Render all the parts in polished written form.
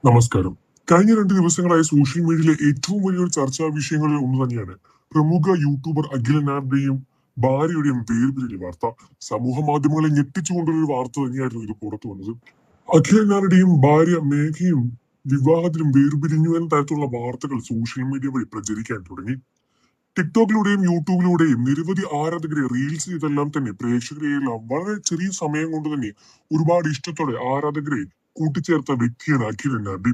നമസ്കാരം. കഴിഞ്ഞ 2 ദിവസങ്ങളായി സോഷ്യൽ മീഡിയയിലെ ഏറ്റവും വലിയൊരു ചർച്ചാ വിഷയങ്ങളിൽ ഒന്ന് തന്നെയാണ് പ്രമുഖ യൂട്യൂബർ അഖിലനാരുടെയും ഭാര്യയുടെയും വേർപിരിയൽ വാർത്ത. സമൂഹ മാധ്യമങ്ങളെ ഞെട്ടിച്ചുകൊണ്ടുള്ള ഒരു വാർത്ത തന്നെയായിരുന്നു ഇത് പുറത്തു വന്നത്. അഖിലനാരുടെയും ഭാര്യ മേഘയും വിവാഹത്തിലും വേർപിരിഞ്ഞു എന്ന തരത്തിലുള്ള വാർത്തകൾ സോഷ്യൽ മീഡിയ വഴി പ്രചരിക്കാൻ തുടങ്ങി. ടിക്ടോക്കിലൂടെയും യൂട്യൂബിലൂടെയും നിരവധി ആരാധകരെ റീൽസ് ഇതെല്ലാം തന്നെ പ്രേക്ഷകരെയെല്ലാം വളരെ ചെറിയ സമയം കൊണ്ട് തന്നെ ഒരുപാട് ഇഷ്ടത്തോടെ ആരാധകരെ കൂട്ടിച്ചേർത്ത വ്യക്തിയാണ് അഖിലനാർഡി.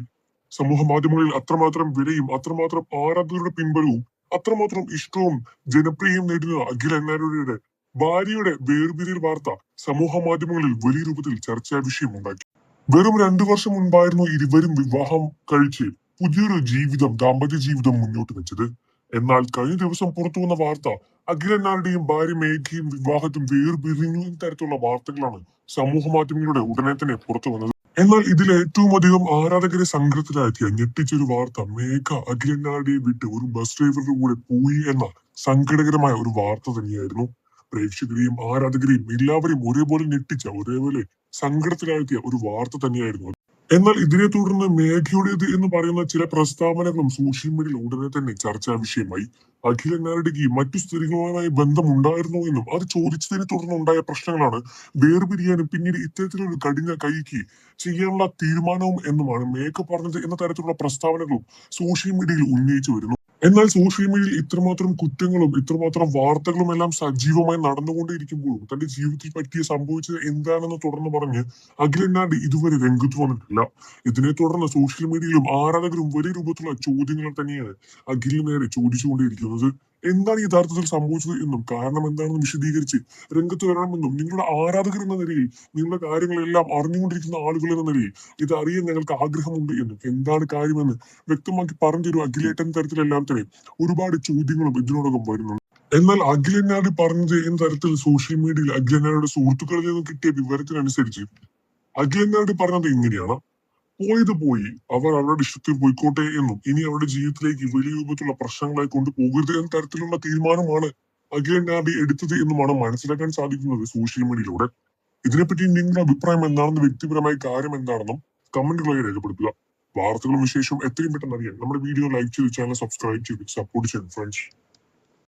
സമൂഹ മാധ്യമങ്ങളിൽ അത്രമാത്രം വിലയും അത്രമാത്രം ആരാധകരുടെ പിൻബലവും അത്രമാത്രം ഇഷ്ടവും ജനപ്രിയവും നേടുന്ന അഖിലനാരുടെ ഭാര്യയുടെ വേർപിരിയൽ വാർത്ത സമൂഹ മാധ്യമങ്ങളിൽ വലിയ രൂപത്തിൽ ചർച്ചാ വിഷയമുണ്ടാക്കി. വെറും 2 വർഷം മുൻപായിരുന്നു ഇരുവരും വിവാഹം കഴിച്ച് പുതിയൊരു ജീവിതം ദാമ്പത്യ ജീവിതം മുന്നോട്ട് വെച്ചത്. എന്നാൽ കഴിഞ്ഞ ദിവസം പുറത്തു വന്ന വാർത്ത അഖിലനാരുടെയും ഭാര്യ മേഘയും വിവാഹത്തും വേർപിരിഞ്ഞു എന്ന തരത്തിലുള്ള വാർത്തകളാണ് സമൂഹ മാധ്യമങ്ങളുടെ ഉടനെ തന്നെ പുറത്തു വന്നത്. എന്നാൽ ഇതിൽ ഏറ്റവും അധികം ആരാധകരെ സങ്കടത്തിലാക്കിയ ഞെട്ടിച്ചൊരു വാർത്ത മേഘ അഖിലനാരുടെയെ വിട്ട് ഒരു ബസ് ഡ്രൈവറുടെ കൂടെ പോയി എന്ന സങ്കടകരമായ ഒരു വാർത്ത തന്നെയായിരുന്നു. പ്രേക്ഷകരെയും ആരാധകരെയും എല്ലാവരെയും ഒരേപോലെ ഞെട്ടിച്ച ഒരേപോലെ സങ്കടത്തിലാഴ്ത്തിയ ഒരു വാർത്ത തന്നെയായിരുന്നു അത്. എന്നാൽ ഇതിനെ തുടർന്ന് മേഘയുടേത് എന്ന് പറയുന്ന ചില പ്രസ്താവനകളും സോഷ്യൽ മീഡിയയിൽ ഉടനെ തന്നെ ചർച്ചാ വിഷയമായി. അഖിലനാരുടെക്ക് മറ്റു സ്ത്രീകളുമായി ബന്ധമുണ്ടായിരുന്നോ എന്നും അത് ചോദിച്ചതിനെ തുടർന്ന് ഉണ്ടായ പ്രശ്നങ്ങളാണ് വേർപിരിയാനും പിന്നീട് ഇത്തരത്തിലൊരു കഠിന കൈക്ക് ചെയ്യാനുള്ള തീരുമാനവും എന്നുമാണ് മേഘ പറഞ്ഞത് എന്ന തരത്തിലുള്ള പ്രസ്താവനകളും സോഷ്യൽ മീഡിയയിൽ ഉന്നയിച്ചു വരുന്നു. എന്നാൽ സോഷ്യൽ മീഡിയയിൽ ഇത്രമാത്രം കുറ്റങ്ങളും ഇത്രമാത്രം വാർത്തകളും എല്ലാം സജീവമായി നടന്നുകൊണ്ടേയിരിക്കുമ്പോഴും തന്റെ ജീവിതത്തിൽ പറ്റിയ സംഭവിച്ചത് എന്താണെന്ന് തുടർന്ന് പറഞ്ഞ് അഖിലനാർഡി ഇതുവരെ രംഗത്ത് വന്നിട്ടില്ല. ഇതിനെ തുടർന്ന് സോഷ്യൽ മീഡിയയിലും ആരാധകരും വലിയ രൂപത്തിലുള്ള ചോദ്യങ്ങൾ തന്നെയാണ് അഖിലിന് നേരെ ചോദിച്ചുകൊണ്ടേയിരിക്കുന്നത്. എന്താണ് യഥാർത്ഥത്തിൽ സംഭവിച്ചത് എന്നും കാരണം എന്താണെന്ന് വിശദീകരിച്ച് രംഗത്ത് വരണമെന്നും നിങ്ങളുടെ ആരാധകർ എന്ന നിലയിൽ നിങ്ങളുടെ കാര്യങ്ങളെല്ലാം അറിഞ്ഞുകൊണ്ടിരിക്കുന്ന ആളുകൾ എന്ന നിലയിൽ ഇത് അറിയാൻ ഞങ്ങൾക്ക് ആഗ്രഹമുണ്ട് എന്നും എന്താണ് കാര്യമെന്ന് വ്യക്തമാക്കി പറഞ്ഞൊരു അഖിലേട്ടൻ തരത്തിലെല്ലാം തന്നെ ഒരുപാട് ചോദ്യങ്ങളും ഇതിനോടകം വരുന്നുണ്ട്. എന്നാൽ അഖിലനാട് പറഞ്ഞത് എന്ന തരത്തിൽ സോഷ്യൽ മീഡിയയിൽ അഖിലനാരുടെ സുഹൃത്തുക്കളിൽ നിന്നും കിട്ടിയ വിവരത്തിനനുസരിച്ച് അഖിലനാട് പറഞ്ഞത് ഇങ്ങനെയാണ്: പോയത് പോയി, അവർ അവരുടെ ഇഷ്ടത്തിൽ പോയിക്കോട്ടെ എന്നും ഇനി അവരുടെ ജീവിതത്തിലേക്ക് വലിയ രൂപത്തിലുള്ള പ്രശ്നങ്ങളായി കൊണ്ടുപോകരുത് എന്ന തരത്തിലുള്ള തീരുമാനമാണ് അഖിലനാട് എടുത്തത് എന്നുമാണ് മനസ്സിലാക്കാൻ സാധിക്കുന്നത് സോഷ്യൽ മീഡിയയിലൂടെ. ഇതിനെപ്പറ്റി നിങ്ങളുടെ അഭിപ്രായം എന്താണെന്ന് വ്യക്തിപരമായ കാര്യം എന്താണെന്നും കമന്റുകളായി രേഖപ്പെടുത്തുക. വാർത്തകളും വിശേഷവും എത്രയും പെട്ടെന്ന് അറിയാൻ നമ്മുടെ വീഡിയോ ലൈക്ക് ചെയ്ത് ചാനൽ സബ്സ്ക്രൈബ് ചെയ്ത് സപ്പോർട്ട് ചെയ്യണം ഫ്രണ്ട്സ്.